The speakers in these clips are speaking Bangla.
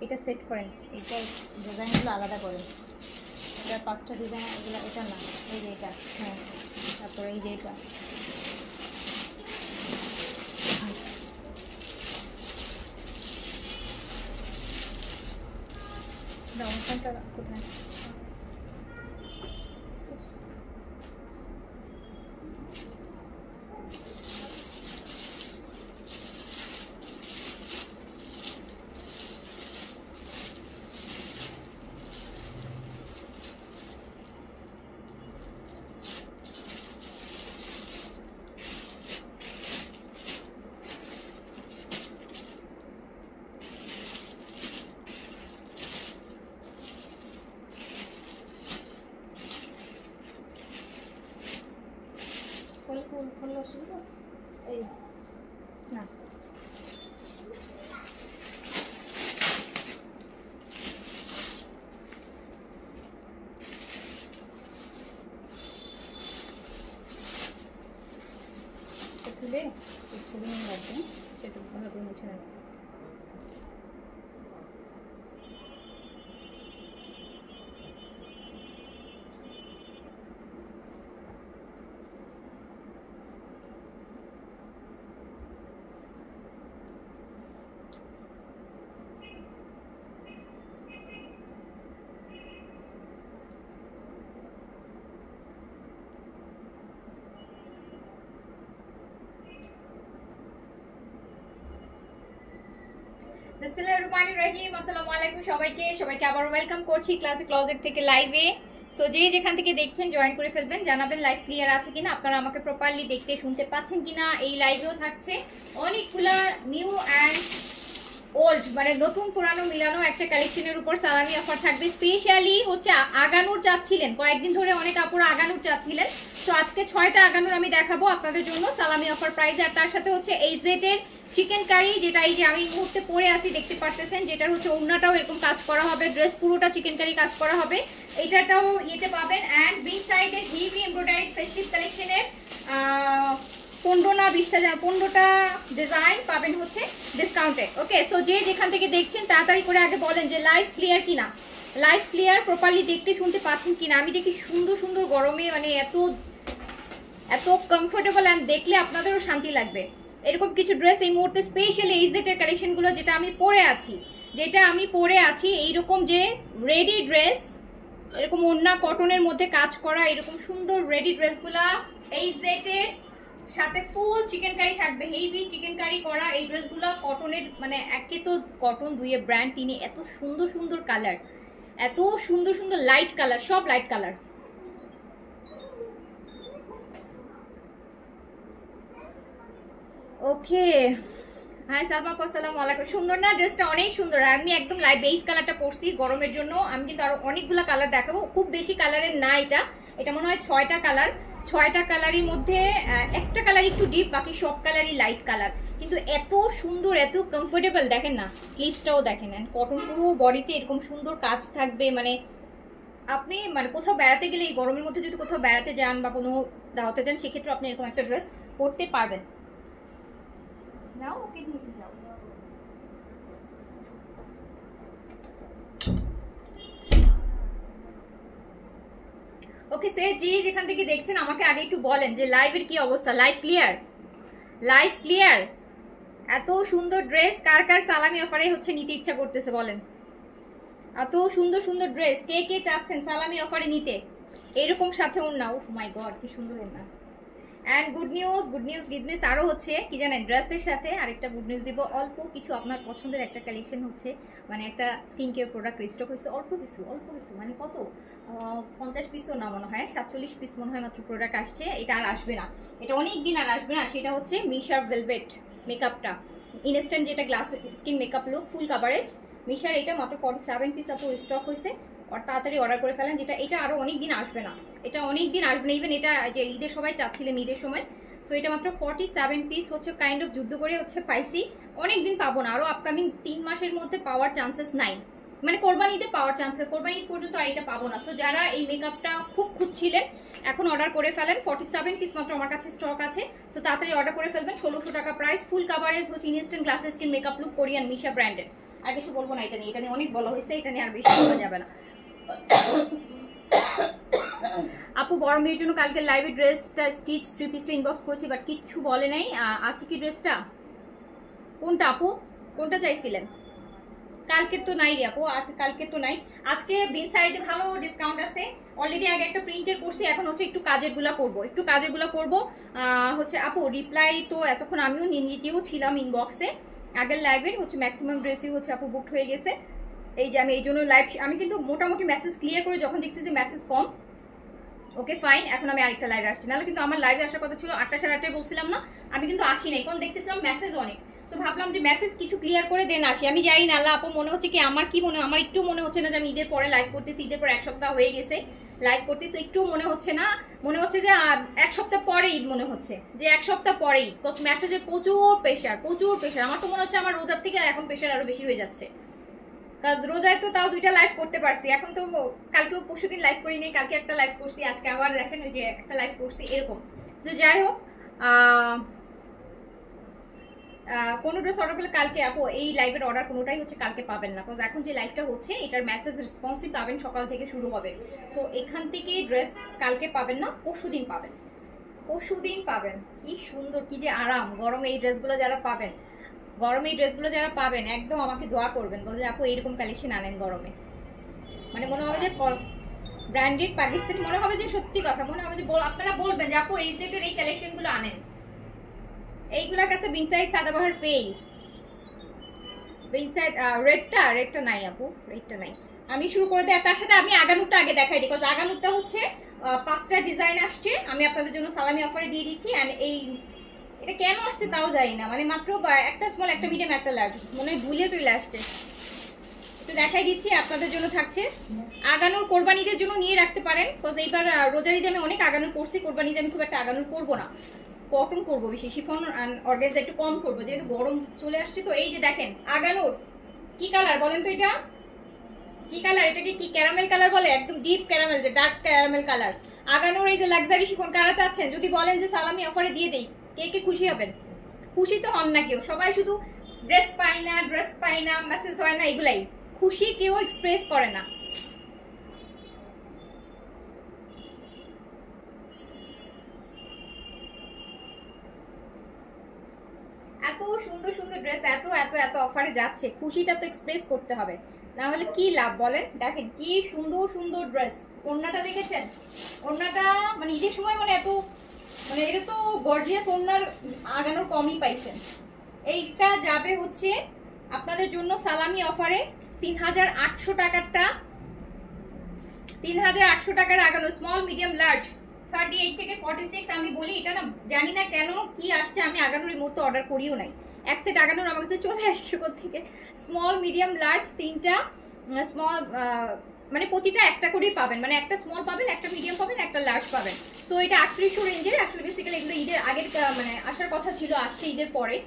এটা সেট করেন, এটা ডিজাইনগুলো আলাদা করেন। এটা 5টা ডিজাইন, এগুলো এটা না, এই যে এটা, হ্যাঁ। তারপরে এই যে এটা, অনুষ্ঠানটা কোথায়? এই না, তুলে তুলে নিয়ে রাখবেন, সেটা ভালো করে মুছে নেবেন। বিসমিল্লাহির রহিম। আসসালামু আলাইকুম সবাইকে আবার ওয়েলকাম করছি ক্লাসিক ক্লজেট থেকে লাইভে। সো যে যেখান থেকে দেখছেন জয়েন করে ফেলবেন, জানাবেন লাইভ ক্লিয়ার আছে কিনা, আপনারা আমাকে প্রপারলি দেখতে শুনতে পাচ্ছেন কিনা। এই লাইভেও থাকছে অনেকগুলা নিউ অ্যান্ড ওল্ড, মানে নতুন পুরানো মিলানো একটা কালেকশনের উপর সালামি অফার থাকবে। স্পেশালি হচ্ছে আগানুর চাচ্ছিলেন, কয়েকদিন ধরে অনেক আপুরা আগানুর চাচ্ছিলেন। তো আজকে 6টা আগানুর আমি দেখাবো আপনাদের জন্য সালামি অফার প্রাইস। আর তার সাথে হচ্ছে এই জেটের চিকেন কারি, যেটা এই যে আমি এই মুহূর্তে পরে আসি দেখতে পারতেছেন, যেটার হচ্ছে ওড়নাটাও এরকম কাজ করা হবে, ড্রেস পুরোটা চিকেন কারি কাজ করা হবে, এটাটাও ইয়েতে পাবেন। অ্যান্ড বিগ সাইডের হেভি এমব্রয়ডারি ফেস্টিভ কালেকশনের 15টা ডিজাইন পাবেন হচ্ছে ডিসকাউন্টে। ওকে, সো যে যেখান থেকে দেখছেন তাড়াতাড়ি করে আগে বলেন যে লাইভ ক্লিয়ার কিনা, লাইভ ক্লিয়ার, প্রপারলি দেখতে শুনতে পাচ্ছেন কিনা। আমি দেখি সুন্দর সুন্দর গরমে মানে এত কমফোর্টেবল, অ্যান্ড দেখলে আপনাদেরও শান্তি লাগবে এরকম কিছু ড্রেস এই মুহূর্তে স্পেশালি এই জেটের কালেকশনগুলো যেটা আমি পরে আছি এইরকম যে রেডি ড্রেস, এরকম ওড়না কটনের মধ্যে কাজ করা এরকম সুন্দর রেডি ড্রেসগুলা এই জেটের সাথে ফুল চিকেন কারি থাকবে, হেভি চিকেন কারি করা এই ড্রেসগুলো কটনের, মানে একে তো কটন, দুইয়ে ব্র্যান্ড, তিনি এত সুন্দর সুন্দর কালার, এত সুন্দর সুন্দর লাইট কালার, সব লাইট কালার। ওকে, হাই সালমা, আসসালামু আলাইকুম। সুন্দর না ড্রেসটা? অনেক সুন্দর। আমি একদম লাইট বেস কালারটা পরছি গরমের জন্য। আমি কিন্তু আরো অনেকগুলো কালার দেখাবো, খুব বেশি কালারের না, এটা মনে হয় 6টা কালার। 6টা কালারের মধ্যে একটা কালার একটু ডিপ, বাকি সব কালারই লাইট কালার, কিন্তু এত সুন্দর, এত কমফোর্টেবল। দেখেন না, স্লিভসটাও দেখেন, কটন পুরো বডিতে এরকম সুন্দর কাজ থাকবে। মানে আপনি মানে কোথাও বেড়াতে গেলে, এই গরমের মধ্যে যদি কোথাও বেড়াতে যান বা কোনো দাওয়াতে যান, সেক্ষেত্রে আপনি এরকম একটা ড্রেস পরতে পারবেন। নাও ওকে নিয়ে যাও। ওকে, সে যে যেখান থেকে দেখছেন আমাকে আগে একটু বলেন যে লাইভের কি অবস্থা, লাইভ ক্লিয়ার, লাইভ ক্লিয়ার। এত সুন্দর ড্রেস কার কার সালামি অফারে হচ্ছে নিতে ইচ্ছা করতেছে বলেন? এত সুন্দর সুন্দর ড্রেস কে কে চাচ্ছেন সালামি অফারে নিতে? এরকম সাথে ওড়না, উফ মাই গড কি সুন্দর ওড়না। অ্যান্ড গুড নিউজ আরো হচ্ছে কি জানেন, ড্রেসের সাথে আরেকটা গুড নিউজ দিব। অল্প কিছু আপনার পছন্দের একটা কালেকশন হচ্ছে, মানে একটা স্কিন কেয়ার প্রোডাক্ট রিস্টক হয়েছে। অল্প কিছু মানে কত 50 পিসও না, মনে হয় 47 পিস মনে হয় মাত্র প্রোডাক্ট আসছে। এটা আর আসবে না, এটা অনেক দিন আর আসবে না। সেটা হচ্ছে মিশার ভেলভেট মেকআপটা, ইনস্ট্যান্ট যেটা glass skin makeup look full coverage মিশার, এটা মাত্র 47 পিস আপু স্টক হয়েছে। আর তাড়াতাড়ি অর্ডার করে ফেলেন, এটা আরো অনেক দিন আসবে না, এটা অনেক দিন আসবে না। ইভেন এটা যে ঈদের সবাই চাচ্ছিলেন ঈদের সময়, সো এটা মাত্র 47 পিস হচ্ছে, কাইন্ড অফ যুদ্ধ করে হচ্ছে পাইছি। অনেক দিন পাবো না, আরো আপকামিং 3 মাসের মধ্যে পাওয়ার চান্সেস নাই, মানে কোরবানিতে পাওয়ার চান্সেস, কোরবানি পর্যন্ত আর এটা পাবো না। সো যারা এই মেকআপটা খুব খুঁজছিলেন এখন অর্ডার করে ফেলেন। 47 পিস মাত্র আমার কাছে স্টক আছে, সো তাড়াতাড়ি অর্ডার করে ফেলবেন। 1600 টাকা প্রাইস, ফুল কাভারেজ হচ্ছে instant glass skin makeup look Korean Missha ব্র্যান্ডের। আর কিছু বলবো না এটা নিয়ে অনেক বলা হয়েছে, এটা নিয়ে আর বেশি বলা যাবে না। আপু গরমের জন্য কালকে লাইভে ড্রেসটা স্টিচ 3 পিসটা ইনবক্স করেছি, বাট কিচ্ছু বলে নাই। আছে কি ড্রেসটা? কোনটা আপু, কোনটা চাইছিলেন? কালকের তো নাই রে আপু, আজ কালকের তো নাই। আজকে বিন সাইডে ভালো ডিসকাউন্ট আছে। অলরেডি আগে একটা প্রিন্টের করছি, এখন হচ্ছে একটু কাজেরগুলা করব। হচ্ছে আপু রিপ্লাই তো এতক্ষণ আমিও নিজেও ছিলাম ইনবক্সে। আগের লাইভের হচ্ছে ম্যাক্সিমাম ড্রেসই হচ্ছে আপু বুকড হয়ে গেছে। এই যে আমি এই জন্য লাইভ, আমি কিন্তু মোটামুটি মেসেজ ক্লিয়ার করে যখন দেখছি যে মেসেজ কম, ওকে ফাইন, এখন আমি আরেকটা লাইভে আসছি। নাহলে কিন্তু আমার লাইভে আসার কথা ছিল 8টা সাড়ে 8টায় বলছিলাম না, আমি কিন্তু আসি নাই, কারণ দেখতেছিলাম মেসেজ অনেক। তো ভাবলাম যে মেসেজ কিছু ক্লিয়ার করে দেন আসি। আমি জানি না আল্লাহ আপু মনে হচ্ছে কি, আমার কি মনে, আমার একটু মনে হচ্ছে না যে আমি ঈদের পরে লাইভ করতেছি। ঈদের পর 1 সপ্তাহ হয়ে গেছে লাইভ করতেছি, একটু মনে হচ্ছে না, মনে হচ্ছে যে 1 সপ্তাহ পরে ঈদ, মনে হচ্ছে যে 1 সপ্তাহ পরেই। মেসেজে প্রচুর প্রেশার। আমার তো মনে হচ্ছে আমার রোজার থেকে এখন প্রেশার আরো বেশি হয়ে যাচ্ছে। কাজ রোজায় তো তাও 2টা লাইভ করতে পারছি, এখন তো কালকেও পরশুদিন লাইভ করি নাই, কালকে একটা লাইভ করছি, আজকে আবার দেখেন ওই যে একটা লাইভ করছি এরকম। তো যাই হোক, কোনো ড্রেস অর্ডার করলে কালকে আপু এই লাইভের অর্ডার কোনোটাই হচ্ছে কালকে পাবেন না, বিকজ এখন যে লাইভটা হচ্ছে এটার মেসেজ রেসপন্সিভ পাবেন সকাল থেকে শুরু হবে। তো এখান থেকে ড্রেস কালকে পাবেন না, পরশুদিন পাবেন। কি সুন্দর, কি যে আরাম গরমে এই ড্রেসগুলো যারা পাবেন একদম আমাকে দোয়া করবেন, বলতে আপু এইরকম কালেকশন আনেন গরমে। মানে মনে হবে যে ব্র্যান্ডেড পাকিস্তানি, মনে হবে যে সত্যি কথা, মনে হবে যে আপনারা বলবেন যে আপু এই সেটের এই কালেকশনগুলো আনেন। এইগুলোর কাছে বিনসাইড সাদাবাহার ফেল। বিনসাইড রেডটা নাই আপু, রেডটা নাই। আমি শুরু করে দেই, তার সাথে আমি আগানুরটা আগে দেখাই দিই, বিকজ আগানুরটা হচ্ছে 5টা ডিজাইন আসছে, আমি আপনাদের জন্য সালামি অফারে দিয়ে দিচ্ছি। অ্যান্ড এটা কেন আসছে তাও জানি না, মানে মাত্র একটা স্মল, একটা মিডিয়াম, একটা লার্জ, মনে হয় ভুলে চলে আসছে। একটু দেখাই দিচ্ছি আপনাদের জন্য থাকছে। আগানুর কোরবানিদের জন্য নিয়ে রাখতে পারেন, বিকজ এইবার রোজার ঈদে আমি অনেক আগানুর করছি, কোরবানি ঈদে আমি খুব একটা আগানুর করবো না, কটন করবো বেশি, শিফন অর্গানজা একটু কম করবো, যেহেতু গরম চলে আসছে। তো এই যে দেখেন আগানুর, কি কালার বলেন তো এটা কি কালার? এটাকে কি ক্যারামেল কালার বলে? একদম ডিপ ক্যারামেল, যে ডার্ক ক্যারামেল কালার। আগানুর এই যে লাক্সারি শিফন কারা চাচ্ছেন, যদি বলেন যে সালামি অফারে দিয়ে দেই, কে খুশি হবেন? খুশি তো হন না কেউ, সবাই শুধু ড্রেস পাই না মেসেজ হয় না, এগুলাই খুশি, কেউ এক্সপ্রেস করে না। এত সুন্দর সুন্দর ড্রেস এত এত এত অফারে যাচ্ছে, খুশিটা তো এক্সপ্রেস করতে হবে, না হলে কি লাভ বলেন? দেখেন কি সুন্দর সুন্দর ড্রেস। ওড়নাটা দেখেছেন? ওড়নাটা মানে ঈদের সময় মানে এত, মানে এটা তো গর্জিয়াস ওড়নার আগানোর কমই পাইছেন। এইটা যাবে হচ্ছে আপনাদের জন্য সালামি অফারে 3800 টাকারটা, 3800 টাকার আগানো স্মল মিডিয়াম লার্জ 38 থেকে 46। আমি বলি এটা না, জানি না কেন কি আসছে, আমি আগানোর এই মুহূর্তে অর্ডার করিও নাই, এক সেট আগানোর আমার কাছে চলে আসছে থেকে। স্মল মিডিয়াম লার্জ 3টা স্মল, মানে প্রতিটা একটা করেই পাবেন, মানে একটা স্মল পাবেন, একটা মিডিয়াম পাবেন, একটা লার্জ পাবেন। তো এটা 3800 রেঞ্জের। আসলে বেসিক্যালি এগুলো ঈদের আগের মানে আসার কথা ছিল, আসছে ঈদের পরে।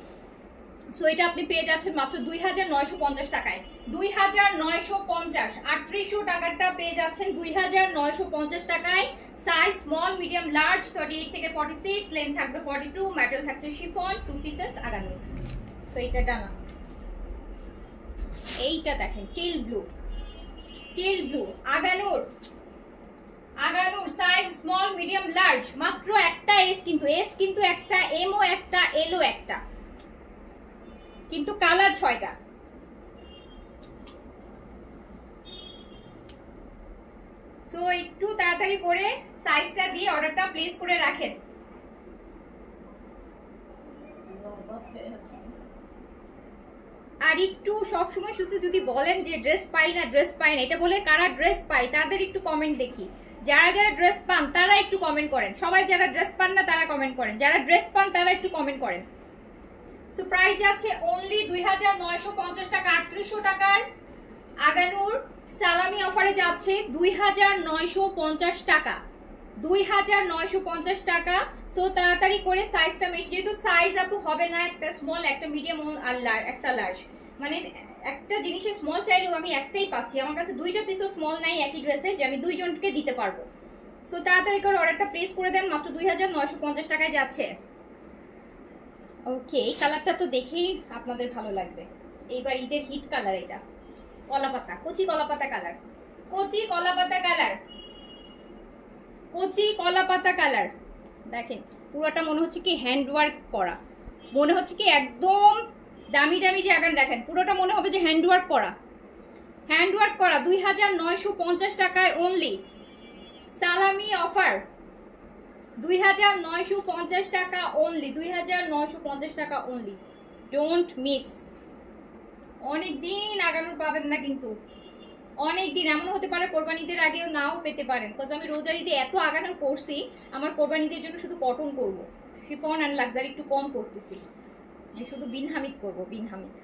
সো এটা আপনি পেয়ে যাচ্ছেন মাত্র 2950 টাকায়, 2950। 3800 টাকাটা পেয়ে যাচ্ছেন 2950 টাকায়। সাইজ স্মল মিডিয়াম লার্জ 38 থেকে 46, লেন্থ থাকবে 42, ম্যাটেরিয়াল থাকছে শিফন, 2 পিসেস আগানো। সো এটা ডানা। এইটা দেখেন টিল ব্লু আগানোর সাইজ স্মল মিডিয়াম লার্জ, মাত্র একটা এস কিন্তু একটা, এমও একটা, এলও একটা, কিন্তু কালার 6টা। সো একটু তাড়াতাড়ি করে সাইজটা দিয়ে অর্ডারটা প্লেস করে রাখেন। আর একটু সবসময় শুধু যদি বলেন যে ড্রেস পাই না এটা বলে কারা ড্রেস পাই তাদের একটু কমেন্ট দেখি। যারা ড্রেস পান তারা একটু কমেন্ট করেন, সবাই যারা ড্রেস পান না তারা কমেন্ট করেন, যারা ড্রেস পান তারা একটু কমেন্ট করেন। সো প্রাইস আছে অনলি 2950 টাকা। 3800 টাকার আগানুর সালামি অফারে যাচ্ছে 2950 টাকা, 2950 টাকা। সো তাড়াতাড়ি করে সাইজটা মেশ, যেহেতু সাইজ আপু হবে না, একটা স্মল, একটা মিডিয়াম আর একটা লার্জ, মানে একটা জিনিসের স্মল চাইলেও আমি একটাই পাচ্ছি, আমার কাছে 2টা পিসও স্মল নাই একই ড্রেসের যে আমি 2 জনকে দিতে পারবো। সো তাড়াতাড়ি করে অর্ডারটা প্লেস করে দেন, মাত্র 2950 টাকায় যাচ্ছে। ওকে, এই কালারটা তো দেখেই আপনাদের ভালো লাগবে। এইবার ঈদের হিট কালার, এটা কলাপাতা, কচি কলাপাতা কালার, কচি কলাপাতা কালার, কচি কলাপাতা কালার। দেখেন পুরোটা মনে হচ্ছে কি হ্যান্ড ওয়ার্ক করা, মনে হচ্ছে কি একদম দামি দামি যে আগান, দেখেন পুরোটা মনে হবে যে হ্যান্ড ওয়ার্ক করা, হ্যান্ড ওয়ার্ক করা। 2950 টাকায় অনলি, সালামি অফার 2950 টাকা অনলি, 2950 টাকা অনলি, ডোন্ট মিস। অনেকদিন আগানোর পাবেন না কিন্তু, অনেকদিন, এমন হতে পারে কোরবানিদের আগেও নাও পেতে পারেন, বিকজ আমি রোজার ঈদে এত আগানোর করছি, আমার কোরবানিদের জন্য শুধু কটন করব, শিফন অ্যান্ড লাক্সারি একটু কম করতেছি, শুধু বিন হামিদ করবো, বিন হামিদ।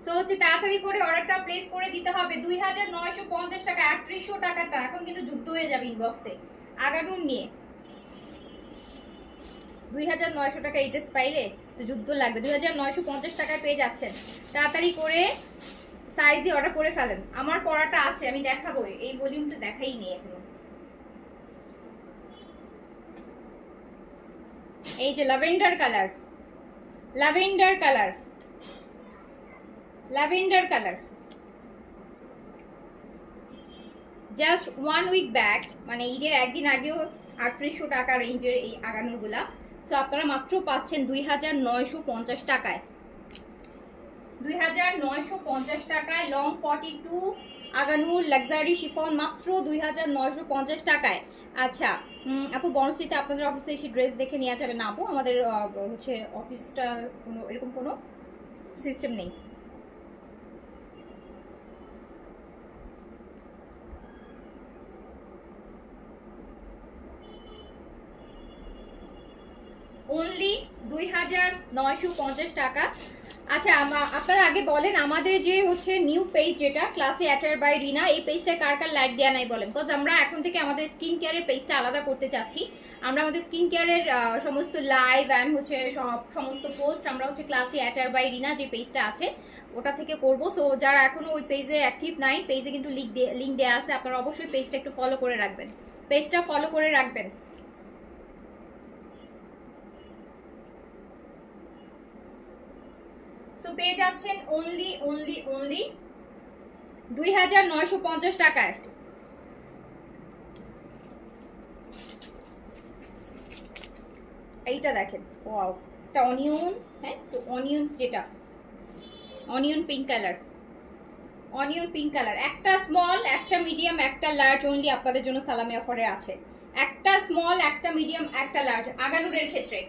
সো হচ্ছে তাড়াতাড়ি করে অর্ডারটা প্লেস করে দিতে হবে। 2950 টাকা, 3800 টাকাটা এখন কিন্তু যুদ্ধ হয়ে যাবে ইনবক্সে আগানুর নিয়ে। 2900 টাকা এই ড্রেস পাইলে তো যুদ্ধ লাগবে। 2950 টাকায় পেয়ে যাচ্ছেন, তাড়াতাড়ি করে সাইজ দিয়ে অর্ডার করে ফেলেন। আমার পরাটা আছে, আমি দেখাবো, এই ভলিউমটা দেখাই নেই এখনো। এই যে lavender colour, lavender colour, lavender colour, just 1 week back, মানে ঈদের একদিন আগেও 3800 টাকা রেঞ্জের এই আগানুরগুলা। সো আপনারা মাত্র পাচ্ছেন 2950 টাকায়, 2950 টাকায় লং 42 আগানুর লাক্সারি শিফন মাত্র 2950 টাকায়। আচ্ছা আপু, বনশ্রীতে আপনাদের অফিসে এসে ড্রেস দেখে নেওয়া যাবে না আপু? আমাদের হচ্ছে অফিসটা কোনো এরকম কোনো সিস্টেম নেই। অনলি 2950 টাকা। আচ্ছা আপনারা আগে বলেন আমাদের যে হচ্ছে নিউ পেজ যেটা ক্লাসি অ্যাটায়ার বাই রিনা, এই পেজটা কার কার লাইক দেওয়া নাই বলেন, বিকজ আমরা এখন থেকে আমাদের স্কিন কেয়ারের পেজটা আলাদা করতে চাচ্ছি। আমরা আমাদের স্কিন কেয়ারের সমস্ত লাইভ অ্যান্ড হচ্ছে সমস্ত পোস্ট আমরা হচ্ছে ক্লাসি অ্যাটায়ার বাই রিনা যে পেজটা আছে ওটা থেকে করবো। সো যারা এখনো ওই পেজে অ্যাক্টিভ নাই, পেজে কিন্তু লিঙ্ক দেওয়া আছে, আপনারা অবশ্যই পেজটা একটু ফলো করে রাখবেন, পেজটা ফলো করে রাখবেন। সো পেয়ে যাচ্ছেন অনলি অনলি অনলি 2950 টাকায়। এইটা দেখেন, ওয়াও, এটা অনিয়ন, হ্যাঁ তো অনিয়ন, যেটা onion pink colour, onion pink colour, একটা স্মল একটা মিডিয়াম একটা লার্জ অনলি আপনাদের জন্য সালামি অফারে আছে। একটা স্মল একটা মিডিয়াম একটা লার্জ আগানুরের ক্ষেত্রে,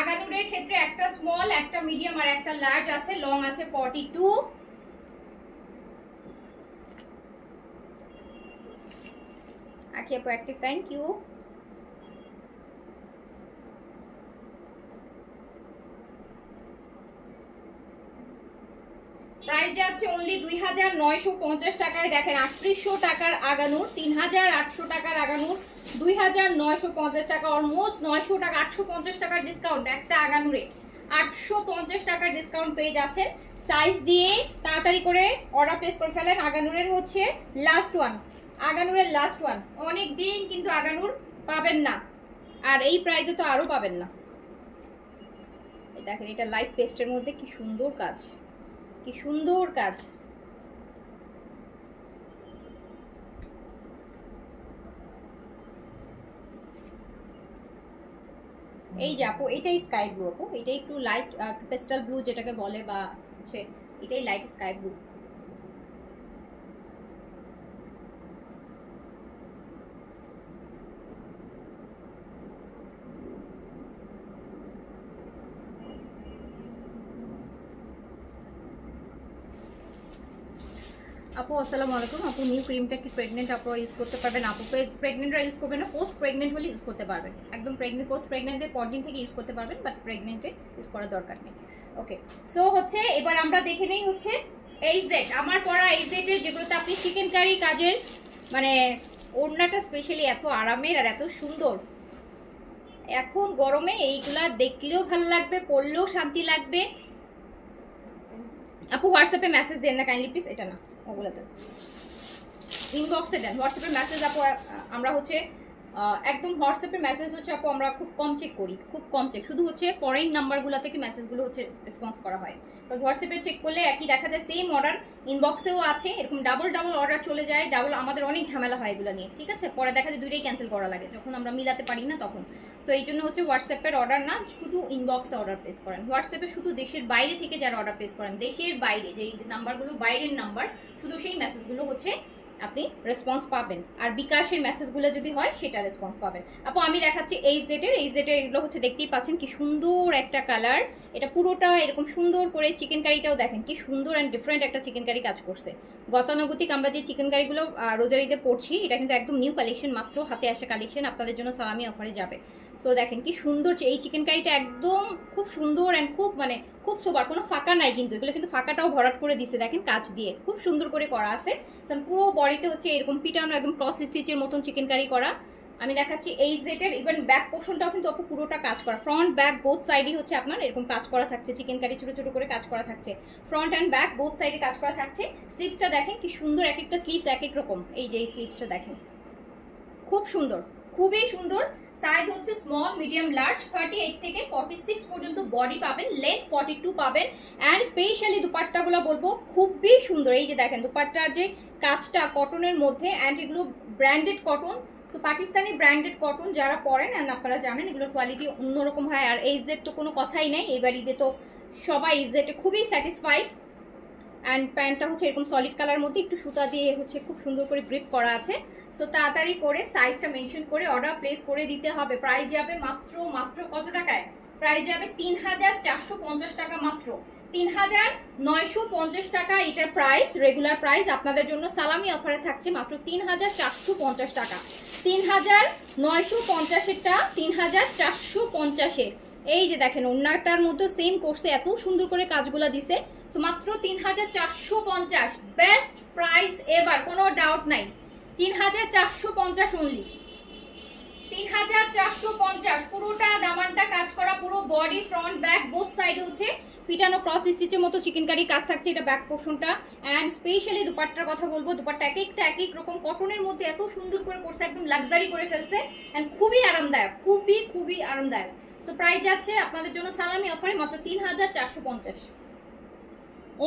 আগানুরের ক্ষেত্রে একটা স্মল একটা মিডিয়াম আর একটা লার্জ আছে, লং আছে 42। আখি আপু অ্যাক্টিভ, থ্যাংক ইউ। প্রাইস যাচ্ছে অনলি 2950 টাকায়। দেখেন 3800 টাকার আগানুর, 3800 টাকার আগানুর, 2950 টাকা, অলমোস্ট 900 টাকা, 850 টাকার ডিসকাউন্ট একটা আগানুরে, 850 টাকার ডিসকাউন্ট পেয়ে যাচ্ছেন। সাইজ দিয়ে তাড়াতাড়ি করে অর্ডার প্লেস করে ফেলেন। আগানুরের হচ্ছে লাস্ট ওয়ান, আগানুরের লাস্ট ওয়ান, অনেক দিন কিন্তু আগানুর পাবেন না, আর এই প্রাইসে তো আরো পাবেন না। দেখেন এটা লাইট পেস্টের মধ্যে কি সুন্দর কাজ, কি সুন্দর কাজ। এই যে আপু এটাই স্কাই ব্লু আপু, এটাই একটু লাইট পেস্টাল ব্লু যেটাকে বলে, বা হচ্ছে এটাই লাইট স্কাই ব্লু। আপু আসসালামু আলাইকুম। আপু নিউ ক্রিমটা কি প্রেগনেন্ট আপনারা ইউজ করতে পারবেন? আপু প্রেগনেন্টরা ইউজ করবেন না, পোস্ট প্রেগনেন্ট হলে ইউজ করতে পারবেন, একদম প্রেগনেন্ট পোস্ট প্রেগনেন্টের পর দিন থেকে ইউজ করতে পারবেন, বাট প্রেগনেন্টে ইউজ করার দরকার নেই। ওকে, সো হচ্ছে এবার আমরা দেখে নেই হচ্ছে এইচ জেড, আমার পরা এইচ জেডের যেগুলোতে আপনি চিকেন কারি কাজের, মানে ওড়নাটা স্পেশালি এত আরামের আর এত সুন্দর, এখন গরমে এইগুলা দেখলেও ভালো লাগবে, পরলেও শান্তি লাগবে। আপু হোয়াটসঅ্যাপে মেসেজ দেন না কাইন্ডলি প্লিজ, এটা না ওগুলোতে ইনবক্সে দেন, হোয়াটসঅ্যাপের মেসেজ আপু আমরা হচ্ছে একদম হোয়াটসঅ্যাপের মেসেজ হচ্ছে আপু আমরা খুব কম চেক করি, খুব কম চেক, শুধু হচ্ছে ফরেন নাম্বারগুলো থেকে মেসেজগুলো হচ্ছে রেসপন্স করা হয়। তো হোয়াটসঅ্যাপে চেক করলে একই দেখা যায়, সেম অর্ডার ইনবক্সেও আছে, এরকম ডাবল ডাবল অর্ডার চলে যায়, ডাবল আমাদের অনেক ঝামেলা হয় এগুলো নিয়ে, ঠিক আছে। পরে দেখা যায় দুইটাই ক্যান্সেল করা লাগে যখন আমরা মিলাতে পারি না তখন। তো এই জন্য হচ্ছে হোয়াটসঅ্যাপের অর্ডার না, শুধু ইনবক্সে অর্ডার প্লেস করেন। হোয়াটসঅ্যাপে শুধু দেশের বাইরে থেকে যারা অর্ডার প্লেস করেন, দেশের বাইরে যে নাম্বারগুলো বাইরের নাম্বার, শুধু সেই মেসেজগুলো হচ্ছে আপনি রেসপন্স পাবেন। আর বিকাশের মেসেজগুলো যদি হয় সেটা রেসপন্স পাবেন। আপু আমি দেখাচ্ছি এইচ জেড এর এগুলো হচ্ছে দেখতেই পাচ্ছেন কি সুন্দর একটা কালার, এটা পুরোটা এরকম সুন্দর করে। চিকেন কারিটাও দেখেন কি সুন্দর অ্যান্ড ডিফারেন্ট একটা চিকেন কারি কাজ করছে। গতানুগতিক আমরা যে চিকেন কারিগুলো রোজার ঈদে পড়ছি, এটা কিন্তু একদম নিউ কালেকশন, মাত্র হাতে আসা কালেকশন, আপনাদের জন্য সালামি অফারে যাবে। সো দেখেন কি সুন্দর এই চিকেন কারিটা, একদম খুব সুন্দর অ্যান্ড খুব মানে খুব সোবার, কোনো ফাঁকা নাই কিন্তু, এগুলো কিন্তু ফাঁকাটাও ভরাট করে দিছে দেখেন কাজ দিয়ে, খুব সুন্দর করে করা আছে। পুরো বডিতে হচ্ছে এরকম পিটানো একদম ক্রস স্টিচের মতন চিকেন কারি করা। আমি দেখাচ্ছি এইচ-জেড এর, ইভেন ব্যাক পোর্শনটাও কিন্তু আপু পুরোটা কাজ করা, ফ্রন্ট ব্যাক বোথ সাইডই হচ্ছে আপনার এরকম কাজ করা থাকছে, চিকেন কারি ছোট ছোট করে কাজ করা থাকছে, ফ্রন্ট অ্যান্ড ব্যাক বোথ সাইডে কাজ করা থাকছে। স্লিভসটা দেখেন কি সুন্দর, এক একটা স্লিভস এক এক রকম, এই যে এই স্লিভসটা দেখেন খুব সুন্দর, খুবই সুন্দর। সাইজ হচ্ছে স্মল মিডিয়াম লার্জ, 38 থেকে 46 পর্যন্ত বডি পাবেন, লেন্থ 42 পাবেন। অ্যান্ড স্পেশালি দুপাট্টাগুলো বলবো খুবই সুন্দর, এই যে দেখেন দুপাট্টার যে কাজটা কটনের মধ্যে, অ্যান্ড এগুলো branded cotton, so Pakistani branded cotton যারা পরেন অ্যান্ড আপনারা জানেন এগুলোর কোয়ালিটি অন্যরকম হয়। আর এইচ-জেড তো কোনো কথাই নাই, এবার ঈদে তো সবাই এইচ-জেডে খুবই স্যাটিসফাইড। অ্যান্ড প্যান্টটা হচ্ছে এরকম সলিড কালার মধ্যে একটু সুতা দিয়ে হচ্ছে খুব সুন্দর করে গ্রিপ করা আছে। সো তাড়াতাড়ি করে সাইজটা মেনশন করে অর্ডার প্লেস করে দিতে হবে। প্রাইস যাবে মাত্র মাত্র কত টাকায়? প্রাইস যাবে ৩,৪৫০ টাকা, মাত্র ৩,৯৫০ টাকা এটার প্রাইস, রেগুলার প্রাইস। আপনাদের জন্য সালামি অফারে থাকছে মাত্র ৩,৪৫০ টাকা, ৩,৯৫০-এরটা ৩,৪৫০-এর। এই যে দেখেন ওড়নাটার মধ্যে সেম কোর্সে এত সুন্দর করে কাজগুলো দিছে। সো মাত্র ৩,৪৫০, বেস্ট প্রাইস এবার, কোনো ডাউট নাই, ৩,৪৫০ অনলি, ৩,৪৫০। পুরোটা দামানটা কাজ করা, পুরো বডি ফ্রন্ট ব্যাক বোথ সাইডে হচ্ছে পিটানো ক্রস স্টিচের মতো চিকেন কারি কাজ থাকছে, এটা ব্যাক পোর্শনটা। অ্যান্ড স্পেশালি দুপাট্টার কথা বলবো, দুপাট্টা এক একটা এক এক রকম কটনের মধ্যে এত সুন্দর করে করছে, একদম লাক্সারি করে ফেলছে, অ্যান্ড খুবই আরামদায়ক, খুবই খুবই আরামদায়ক। সো প্রাইস যাচ্ছে আপনাদের জন্য সালামি অফারে মাত্র ৩,৪৫০,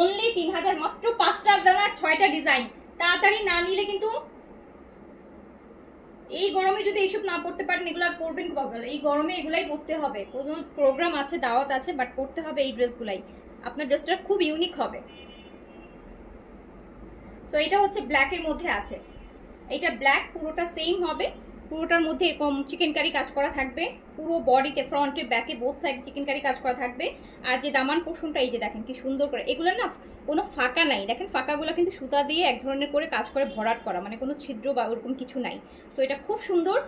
অনলি ৩,০০০, মাত্র 5টা দানা 6টা ডিজাইন। তাড়াতাড়ি না নিলে কিন্তু এই গরমে যদি এইসব না পড়তে পারেন, এগুলো আর পরবেন কবে? এই গরমে এগুলাই পরতে হবে, কোনো প্রোগ্রাম আছে দাওয়াত আছে, বাট পরতে হবে এই ড্রেসগুলাই, আপনার ড্রেসটা খুব ইউনিক হবে। তো এটা হচ্ছে ব্ল্যাকের মধ্যে আছে, এটা ব্ল্যাক পুরোটা সেম হবে, পুরোটার মধ্যে এরকম চিকেন কারি কাজ করা থাকবে, পুরো বডিতে ফ্রন্টে ব্যাকে বোথ সাইড চিকেন কারি কাজ করা থাকবে। আর যে দামান পোর্শনটা এই যে দেখেন কি সুন্দর করে, এগুলো না কোনো ফাঁকা নাই, দেখেন ফাঁকাগুলো কিন্তু সুতা দিয়ে এক ধরনের করে কাজ করে ভরাট করা, মানে কোনো ছিদ্র বা ওরকম কিছু নাই। সো এটা খুব সুন্দর,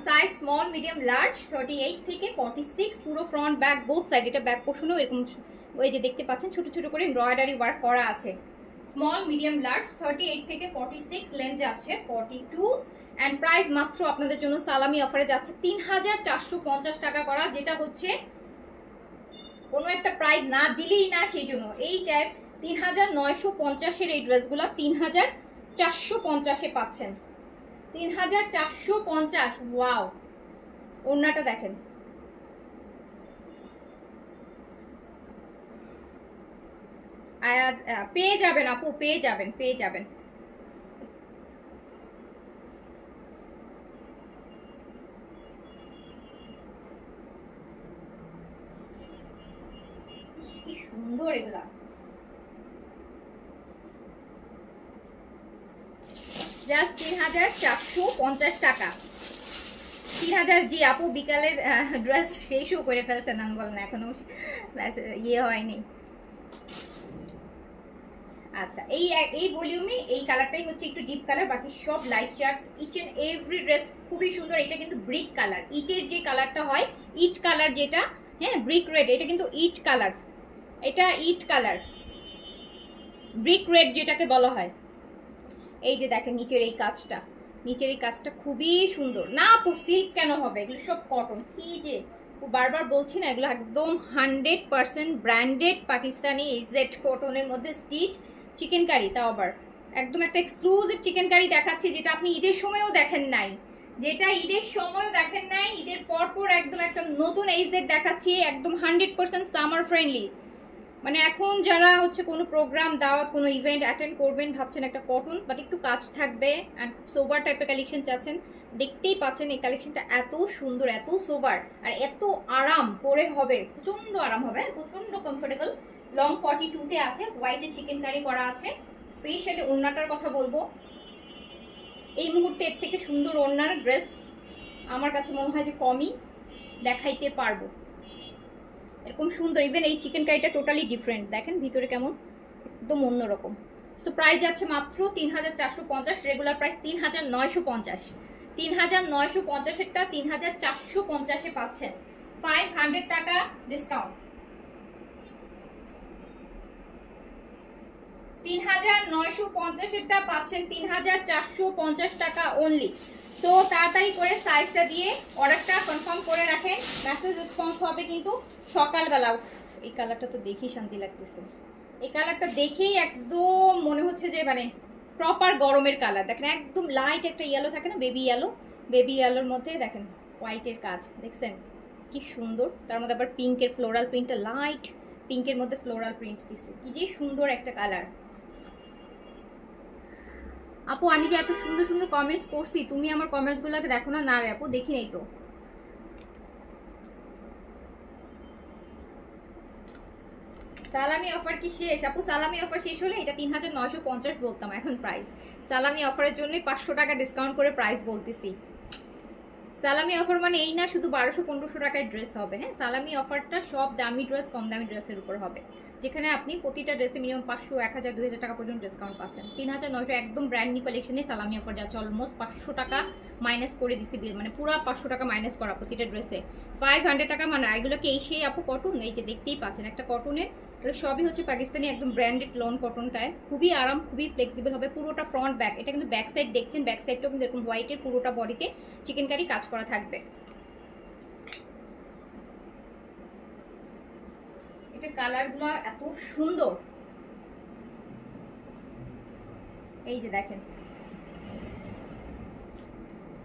সাইজ স্মল মিডিয়াম লার্জ, 38 থেকে 46, পুরো ফ্রন্ট ব্যাক বোথ সাইড, এটা ব্যাক পোর্শনও এরকম ওই যে দেখতে পাচ্ছেন ছোট ছোট করে এমব্রয়ডারি ওয়ার্ক করা আছে। স্মল মিডিয়াম লার্জ, 38 থেকে 46, লেন্থ যাচ্ছে 42, অ্যান্ড প্রাইস মাত্র আপনাদের জন্য সালামি অফারে যাচ্ছে ৩,৪৫০ টাকা করা, যেটা হচ্ছে কোনো একটা প্রাইস না দিলেই না, সেই জন্য এই ট্যাব ৩,৯৫০-এর এই ড্রেসগুলো ৩,৪৫০-এ পাচ্ছেন, ৩,৪৫০। ওয়াও, ওড়নাটা দেখেন, আর পেয়ে যাবেন আপু, পেয়ে যাবেন, পেয়ে যাবেন। কি সুন্দর এগুলা, জাস্ট ৩,৪৫০ টাকা, ৩,০০০। জি আপু বিকালের ড্রেস শেষও করে ফেলছেন, আমি বলেন এখনো ইয়ে হয়নি। আচ্ছা এই ভলিউমে এই কালারটাই হচ্ছে একটু ডিপ কালার, বাকি সব light chart, each and every dress খুবই সুন্দর। এটা কিন্তু ব্রিক কালার, ইটের যে কালারটা হয়, ইট কালার যেটা, হ্যাঁ ব্রিক রেড, এটা কিন্তু ইট কালার, এটা ইট কালার, ব্রিক রেড যেটাকে বলা হয়। এই যে দেখেন নিচের এই কাজটা, নিচের এই কাজটা খুবই সুন্দর। না আপু সিল্ক কেন হবে, এগুলো সব কটন। কি যে বারবার বলছি না, এগুলো একদম 100% ব্র্যান্ডেড পাকিস্তানি এইচ-জেড কটনের মধ্যে স্টিচ চিকেন কারি, তাও আবার একদম একটা এক্সক্লুসিভ চিকেন কারি দেখাচ্ছি, যেটা আপনি ঈদের সময়ও দেখেন নাই, যেটা ঈদের সময় দেখেন নাই, ঈদের পরপর একদম একটা নতুন এইচজেড দেখাচ্ছি, একদম 100% সামার ফ্রেন্ডলি। মানে এখন যারা হচ্ছে কোনো প্রোগ্রাম দাওয়াত কোনো ইভেন্ট অ্যাটেন্ড করবেন ভাবছেন একটা কটন বাট একটু কাজ থাকবে অ্যান্ড সোবার টাইপের কালেকশন চাচ্ছেন, দেখতেই পাচ্ছেন এই কালেকশনটা এত সুন্দর, এত সোবার আর এত আরাম পরে হবে, প্রচন্ড আরাম হবে, প্রচন্ড কমফোর্টেবল। লং 42-তে আছে, হোয়াইটে চিকেন কারি করা আছে। স্পেশালি ওড়নাটার কথা বলবো, এই মুহূর্তে এর থেকে সুন্দর ওড়নার ড্রেস আমার কাছে মনে হয় যে কমই দেখাইতে পারবো। এরকম সুন্দর, ইভেন এই চিকেন কারিটা টোটালি ডিফারেন্ট, দেখেন ভিতরে কেমন, একদম অন্যরকম। সো প্রাইস যাচ্ছে মাত্র ৩,৪৫০, রেগুলার প্রাইস ৩,৯৫০। ৩,৯৫০-এরটা ৩,৪৫০-এ পাচ্ছেন, 500 টাকা ডিসকাউন্ট। ৩,৯৫০-এরটা পাচ্ছেন ৩,৪৫০ টাকা অনলি। সো তাড়াতাড়ি করে সাইজটা দিয়ে অর্ডারটা কনফার্ম করে রাখেন, মেসেজ রেসপন্স হবে কিন্তু সকালবেলা। এই কালারটা তো দেখেই শান্তি লাগতেছে, এই কালারটা দেখেই একদম মনে হচ্ছে যে মানে প্রপার গরমের কালার। দেখেন একদম লাইট একটা ইয়েলো থাকে না, বেবি ইয়েলো, বেবি ইয়েলোর মধ্যে দেখেন হোয়াইটের কাজ, দেখছেন কি সুন্দর। তার মধ্যে আবার পিঙ্কের ফ্লোরাল প্রিন্টটা, লাইট পিঙ্কের মধ্যে ফ্লোরাল প্রিন্ট দিচ্ছে, কি যে সুন্দর একটা কালার। আপু আমি যে এত সুন্দর সুন্দর কমেন্টস করছি, তুমি আমার কমেন্টসগুলোকে দেখো না? না রে আপু, দেখি নাই তো। সালামি অফার কি শেষ? আপু সালামি অফার শেষ হলে এটা ৩,৯৫০ বলতাম, এখন প্রাইস সালামি অফারের জন্যই ৫০০ টাকা ডিসকাউন্ট করে প্রাইস বলতেছি। সালামি অফার মানে এই না শুধু ১২০০-১৫০০ টাকায় ড্রেস হবে, হ্যাঁ সালামি অফারটা সব দামি ড্রেস কম দামি ড্রেসের উপর হবে, যেখানে আপনি প্রতিটা ড্রেসে মিনিমাম ৫০০, ১০০০, ২০০০ টাকা পর্যন্ত ডিসকাউন্ট পাচ্ছেন। ৩,৯০০ একদম ব্র্যান্ড নিউ কালেকশনে সালামি অফার যাচ্ছে, অলমোস্ট ৫০০ টাকা মাইনাস করে দিছি, মানে পুরো ৫০০ টাকা মাইনাস করা প্রতিটা ড্রেসে, 500 টাকা। মানে এগুলোকে এই সেই আপু কটন, এই যে দেখতেই পাচ্ছেন একটা কটনের, তাহলে সবই হচ্ছে পাকিস্তানি একদম ব্র্যান্ডেড লন কটনটায়, খুবই আরাম, খুবই ফ্লেক্সিবল হবে পুরোটা। ফ্রন্ট ব্যাক, এটা কিন্তু ব্যাক সাইড দেখছেন, ব্যাক সাইডটাও কিন্তু এরকম হোয়াইটের পুরোটা বডিতে চিকেন কারি কাজ করা থাকবে। এটা কালারগুলো এত সুন্দর, এই যে দেখেন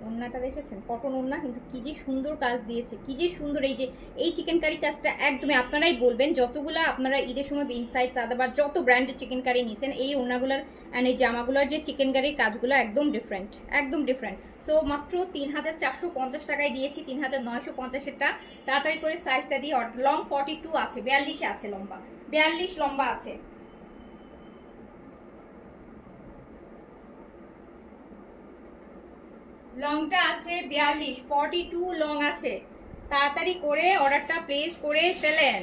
ওড়নাটা দেখেছেন, কটন ওড়না কিন্তু কি যে সুন্দর কাজ দিয়েছে, কি যে সুন্দর। এই যে এই চিকেন কারি কাজটা একদমই আপনারাই বলবেন, যতগুলা আপনারা ঈদের সময় ইনসাইড সাদাবার যত ব্র্যান্ডের চিকেন কারি নিছেন, এই ওড়নাগুলার অ্যান্ড এই জামাগুলোর যে চিকেন কারির কাজগুলো একদম ডিফারেন্ট, একদম ডিফারেন্ট। সো মাত্র ৩,৪৫০ টাকায় দিয়েছি, ৩,৯৫০-এরটা তাড়াতাড়ি করে সাইজটা দিয়ে। লং 42 আছে, 42-এ আছে, লম্বা 42 লম্বা আছে। লংটা আছে 42, 42 লং আছে, তাড়াতাড়ি করে অর্ডারটা প্লেস করে ফেলেন।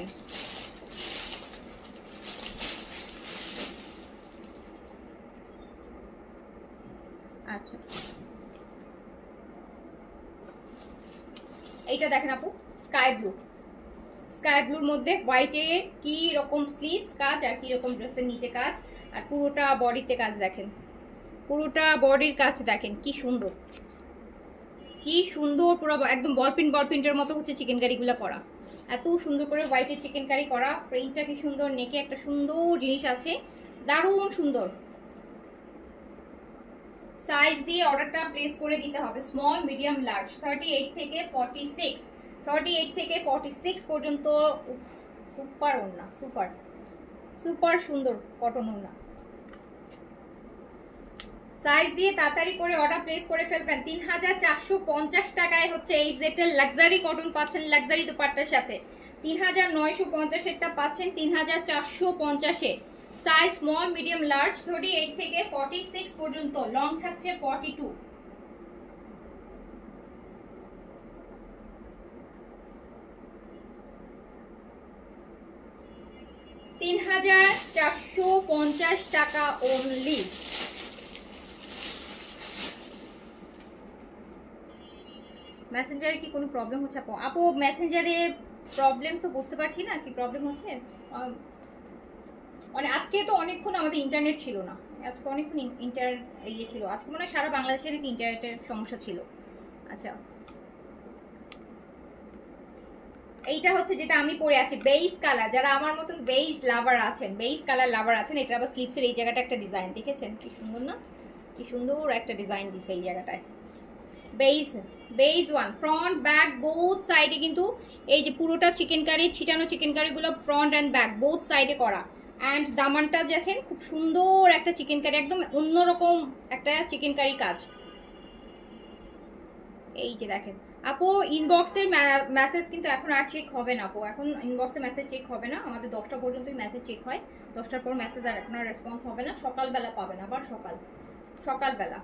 আচ্ছা এইটা দেখেন আপু, স্কাই ব্লু, স্কাই ব্লুর মধ্যে হোয়াইটে কি রকম স্লিভস কাজ আর কি রকম ড্রেসের নিচে কাজ, আর পুরোটা বডিতে কাজ দেখেন, পুরোটা বডির কাজ দেখেন কি সুন্দর, কি সুন্দর, পুরো একদম বলপিন্টের মতো হচ্ছে চিকেন কারিগুলো করা, এত সুন্দর করে হোয়াইটের চিকেন কারি করা, প্রিন্টটা কি সুন্দর, নেকে একটা সুন্দর জিনিস আছে, দারুণ সুন্দর। সাইজ দিয়ে অর্ডারটা প্লেস করে দিতে হবে, স্মল মিডিয়াম লার্জ, 38 থেকে 46, 38 থেকে 46 পর্যন্ত। সুপার ওড়না, সুপার সুপার সুন্দর কটন ওড়না। সাইজ দিয়ে তাড়াতাড়ি করে অর্ডার প্লেস করে ফেলবেন। ৩,৪৫০ টাকায় হচ্ছে এই জেটের লাক্সারি কটন পাচ্ছেন, লাক্সারি দোপাট্টার সাথে। ৩,৯৫০-এরটা পাচ্ছেন ৩,৪৫০-এ। সাইজ স্মল মিডিয়াম লার্জ, 38 থেকে 46 পর্যন্ত, লং থাকছে 42। $৩,৪৫০ টাকা অনলি। মেসেঞ্জারে কি কোনো প্রবলেম হচ্ছে আপু? আপু মেসেঞ্জারে প্রবলেম তো বুঝতে পারছি না কি প্রবলেম হচ্ছে। মানে আজকে তো অনেকক্ষণ আমাদের ইন্টারনেট ছিল না, আজকে অনেকক্ষণ ইয়ে ছিল, আজকে মনে হয় সারা বাংলাদেশে নাকি ইন্টারনেটের সমস্যা ছিল। আচ্ছা এইটা হচ্ছে যেটা আমি পরে আছি বেইজ কালার, যারা আমার মতন বেইজ লাভার আছেন, বেইজ কালার লাভার আছেন, এটা আবার স্লিপসের এই জায়গাটা একটা ডিজাইন দেখেছেন কি সুন্দর না, কি সুন্দর একটা ডিজাইন দিছে এই জায়গাটায়, beige, beige one, front back both সাইডে কিন্তু এই যে পুরোটা চিকেন কারি, ছিটানো চিকেন কারিগুলো ফ্রন্ট অ্যান্ড ব্যাক বোথ সাইডে করা। অ্যান্ড দামানটা দেখেন খুব সুন্দর একটা চিকেন কারি, একদম অন্যরকম একটা চিকেন কারি কাজ। এই যে দেখেন আপু, ইনবক্সের মেসেজ কিন্তু এখন আর চেক হবে না আপু, এখন ইনবক্সে মেসেজ চেক হবে না, আমাদের 10টা পর্যন্তই মেসেজ চেক হয়, 10টার পর মেসেজ আর এখন আর রেসপন্স হবে না। সকালবেলা পাবেন, আবার সকালবেলা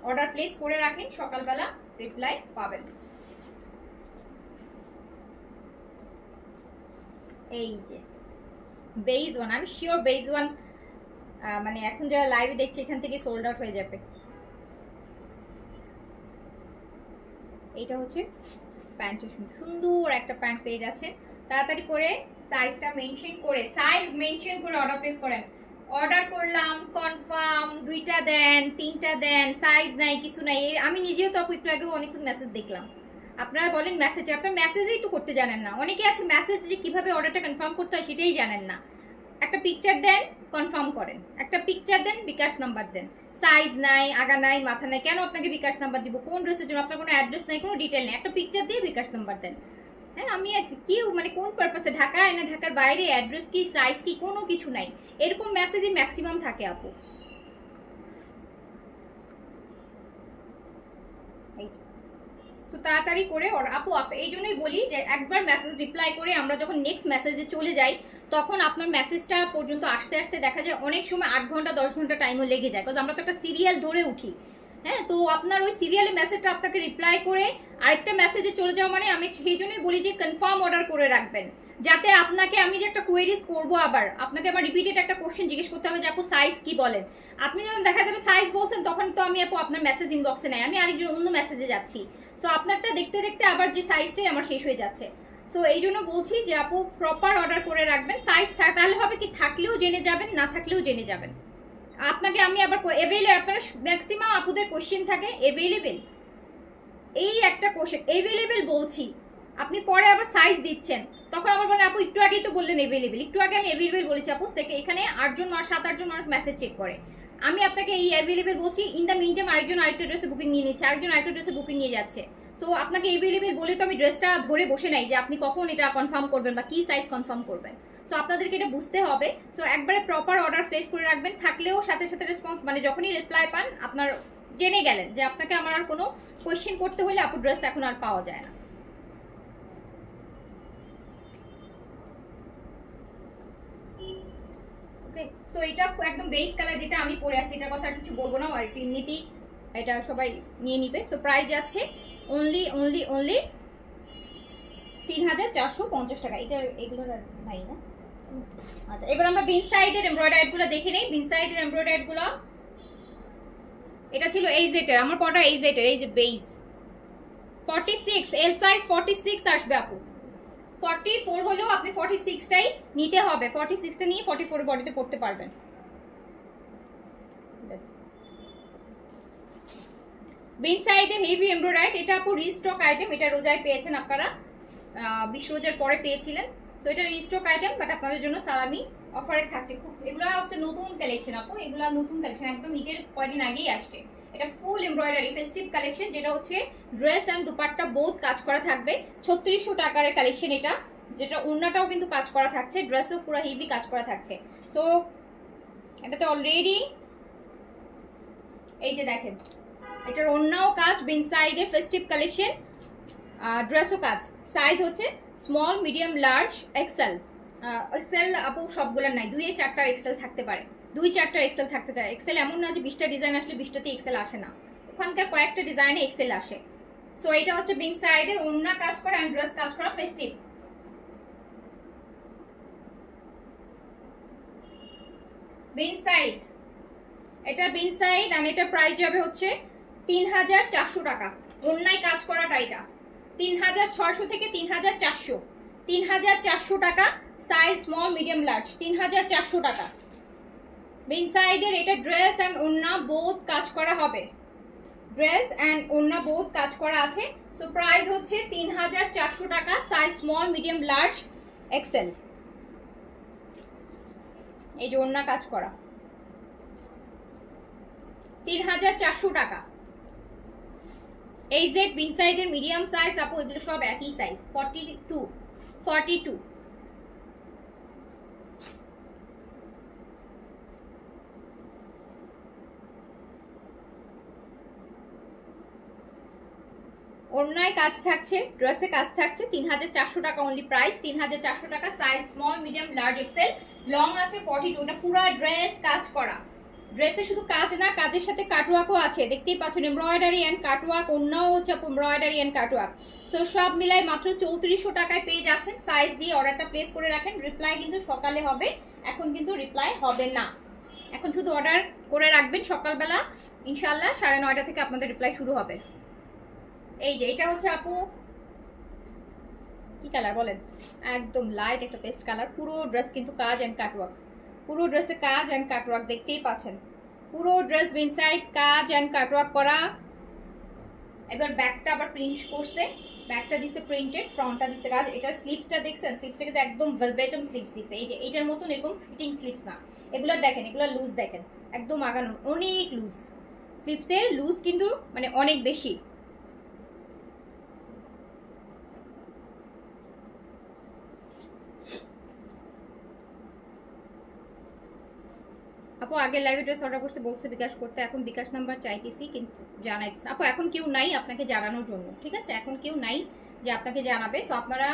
অর্ডার প্লেস করে রাখেন, সকালবেলা রিপ্লাই পাবেন। এই যে বেজ ওয়ান, আমি শিওর বেজ ওয়ান মানে এখন যারা লাইভে দেখছে এখান থেকে সোল্ড আউট হয়ে যাবে। এইটা হচ্ছে প্যান্টের, সুন্দর একটা প্যান্ট পেয়ে যাচ্ছেন। তাড়াতাড়ি করে সাইজটা মেনশন করে, সাইজ মেনশন করে অর্ডার প্লেস করেন। অর্ডার করলাম কনফার্ম, 2টা দেন 3টা দেন, সাইজ নাই কিছু নাই। আমি নিজেও তো একটু আগেও অনেকক্ষণ মেসেজ দেখলাম, আপনারা বলেন মেসেজে, আপনার মেসেজেই তো করতে জানেন না। অনেকে আছে মেসেজ যে কিভাবে অর্ডারটা কনফার্ম করতে হয় সেটাই জানেন না। একটা পিকচার দেন, কনফার্ম করেন, একটা পিকচার দেন, বিকাশ নাম্বার দেন। সাইজ নাই, আগা নাই, মাথা নাই, কেন আপনাকে বিকাশ নাম্বার দিব? কোন ড্রেসের জন্য? আপনার কোনো অ্যাড্রেস নাই, কোনো ডিটেল নেই, একটা পিকচার দিয়ে বিকাশ নাম্বার দেন। হ্যাঁ, আমি কি মানে কোন পারপাসে, ঢাকায় না ঢাকার বাইরে, অ্যাড্রেস কি, সাইজ কি, কোনো কিছু নাই। এরকম মেসেজই ম্যাক্সিমাম থাকে আপু। তো তাড়াতাড়ি করে আপু এই জন্যই বলি যে একবার মেসেজ রিপ্লাই করে আমরা যখন নেক্সট মেসেজে চলে যাই, তখন আপনার মেসেজটা পর্যন্ত আসতে আসতে দেখা যায় অনেক সময় 8 ঘন্টা 10 ঘন্টা টাইমও লেগে যায়, কারণ আমরা তো একটা সিরিয়াল ধরে উঠি। হ্যাঁ, তো আপনার ওই সিরিয়ালে মেসেজটা আপনাকে রিপ্লাই করে আরেকটা মেসেজে চলে যাওয়া মানে, আমি সেই জন্যই বলি যে কনফার্ম অর্ডার করে রাখবেন, যাতে আপনাকে আমি যে একটা কোয়েরিজ করবো, আবার আপনাকে আবার রিপিটেড একটা কোশ্চেন জিজ্ঞেস করতে হবে যে আপু সাইজ কি বলেন। আপনি যখন দেখা যাবে সাইজ বলছেন, তখন তো আমি আপু আপনার মেসেজ ইনবক্সে নাই, আমি আরেকজন অন্য মেসেজে যাচ্ছি। সো আপনারটা দেখতে দেখতে আবার যে সাইজটাই আমার শেষ হয়ে যাচ্ছে। সো এই জন্য বলছি যে আপু প্রপার অর্ডার করে রাখবেন, সাইজ তাহলে হবে কি, থাকলেও জেনে যাবেন, না থাকলেও জেনে যাবেন। আপনাকে আমি আবার এভেইলেবল, আপনারা ম্যাক্সিমাম আপুদের কোশ্চেন থাকে এভেইলেবল, এই একটা কোশ্চেন এভেইলেবল বলছি, আপনি পরে আবার সাইজ দিচ্ছেন, তখন আবার বলেন আপু একটু আগেই তো বললেন এভেইলেবল, একটু আগে আমি এভেইলেবল বলেছি আপু, এখানে 7-8জন মানুষ মেসেজ চেক করে, আমি আপনাকে এই অ্যাভেলেবেল বলছি, ইন দ্য মিন টাইম আরেকজন আরেকটা ড্রেসে বুকিং নিয়ে নিচ্ছে, আরেকজন আরেকটা ড্রেসে বুকিং নিয়ে যাচ্ছে। সো আপনাকে অ্যাভেলেবেল বলে তো আমি ড্রেসটা ধরে বসে নাই যে আপনি কখন এটা কনফার্ম করবেন বা কি সাইজ কনফার্ম করবেন। সো আপনাদেরকে এটা বুঝতে হবে। সো একবারে প্রপার অর্ডার প্লেস করে রাখবেন, থাকলেও সাথে সাথে রেসপন্স, মানে যখনই রিপ্লাই পান আপনার জেনে গেলেন যে আপনাকে আমার আর কোনো কোয়েশ্চেন করতে হলে আপু ড্রেস এখন আর পাওয়া যায় না। ওকে, সো এটা একদম বেস কালার যেটা আমি পরে আসছি, এটার কথা আর কিছু বলবো না, আর এমনিতেই এটা সবাই নিয়ে নিবে। সো প্রাইস যাচ্ছে অনলি 3450 টাকা। এটা এগুলোর আর নাই না। আচ্ছা, এবার আমরা বিন সাইডের এমব্রয়ডারিগুলো দেখে নেই। বিন সাইডের এমব্রয়ডারিগুলো, এটা ছিল AZ এর, আমার পটা AZ এর, এই যে বেস 46, এল সাইজ 46 আসবে আপু। 44 হলেও আপনি 46টাই নিতে হবে, 46টা নিয়ে 44 বডিতে পড়তে পারবেন। বিন সাইডের হেভি এমব্রয়ডারি, এটা আপু রিস্টক আইটেম, এটা রোজায় পেয়েছেন আপনারা, 20 রোজার পরে পেয়েছিলেন। সো এটা রিস্টক আইটেম, বাট আপনাদের জন্য সালামি অফারে থাকছে। খুব এগুলো হচ্ছে নতুন কালেকশন আপু, এগুলো নতুন কালেকশন, একদম ঈদের কয়েকদিন আগেই আসছে। এটা ফুল এমব্রয়ডারি ফেস্টিভ কালেকশন, যেটা হচ্ছে ড্রেস অ্যান্ড দুপাট্টা বোথ কাজ করা থাকবে। 3600 টাকার কালেকশন এটা, যেটা ওড়নাটাও কিন্তু কাজ করা থাকছে, ড্রেসও পুরো হেভি কাজ করা থাকছে। সো এটাতে অলরেডি এই যে দেখেন, এটার ওড়নাও কাজ, বিন সাইডের ফেস্টিভ কালেকশন, ড্রেসও কাজ। সাইজ হচ্ছে small, medium, large, XL. XL আপু সবগুলোর নাই, 2-4টার এক্সেল থাকতে পারে, 2-4টার এক্সেল থাকতে চায়। এক্সেল এমন না যে 20টা ডিজাইন আসলে 20টাতে এক্সেল আসে না, ওখানকার কয়েকটা ডিজাইনে এক্সেল আসে। সো এটা হচ্ছে বিন সাইডের ওড়না কাজ করা অ্যান্ড ড্রেস কাজ করা ফেস্টিভ। বিন সাইড, এটা বিন সাইড, আর এটা প্রাইস যাবে হচ্ছে 3400 টাকা। ওড়নায় কাজ করাটা এটা 3600 থেকে 3400, 3400 টাকা। সাইজ স্মল, মিডিয়াম, লার্জ, 3400 টাকা। বিন সাইডের এটা ড্রেস অ্যান্ড ওড়না বোথ কাজ করা হবে, ড্রেস অ্যান্ড ওড়না বোথ কাজ করা আছে। সো প্রাইস হচ্ছে 3400 টাকা। Size small, medium, large, XL. এই যে ওড়না কাজ করা 3400 টাকা। এই জেড বিন সাইজের মিডিয়াম সাইজ আপু, এগুলো সব একই সাইজ 42। অন্যায় কাজ থাকছে, ড্রেসে কাজ থাকছে, 3400 টাকা অনলি প্রাইস, 3400 টাকা। Size small, medium, large, XL, long আছে 42। এটা পুরো ড্রেস কাজ করা। ড্রেসে শুধু কাজ না, কাজের সাথে কাটওয়ার্কও আছে, দেখতেই পাচ্ছেন এমব্রয়ডারি অ্যান্ড কাটওয়ার্ক, অন্যও হচ্ছে এমব্রয়ডারি অ্যান্ড কাটওয়ার্ক। সো সব মিলাই মাত্র 3400 টাকায় পেয়ে যাচ্ছেন। সাইজ দিয়ে অর্ডারটা প্লেস করে রাখেন। রিপ্লাই কিন্তু সকালে হবে, এখন কিন্তু রিপ্লাই হবে না। এখন শুধু অর্ডার করে রাখবেন, সকালবেলা ইনশাল্লাহ 9:30 থেকে আপনাদের রিপ্লাই শুরু হবে। এই যে এটা হচ্ছে আপু কি কালার বলেন, একদম লাইট একটা পেস্ট কালার। পুরো ড্রেস কিন্তু কাজ এন্ড কাটওয়ার্ক, পুরো ড্রেসে কাজ এন্ড কাটওয়ার্ক দেখতেই পাচ্ছেন। পুরো ড্রেস ইনসাইড কাজ এন্ড কাটওয়ার্ক করা। এবার ব্যাকটা আবার প্রিন্ট করছে, ব্যাকটা দিছে প্রিন্টেড, ফ্রন্টটা দিছে কাজ। এটার স্লিভসটা দেখছেন, স্লিভসটা কিন্তু একদম ভেলভেটম স্লিভস দিছে। এই যে এটার মতন এরকম ফিটিং স্লিভস না, এগুলো দেখেন, এগুলো লুজ দেখেন, একদম আগানো, অনেক লুজ স্লিভসের, লুজ কিন্তু মানে অনেক বেশি। আপু আগের লাইভে ড্রেস অর্ডার করতে বলছে বিকাশ করতে, এখন বিকাশ নাম্বার চাইতেছি কিন্তু জানাইতেছি। আপু এখন কেউ নাই আপনাকে জানানোর জন্য, ঠিক আছে? এখন কেউ নাই যে আপনাকে জানাবে। সো আপনারা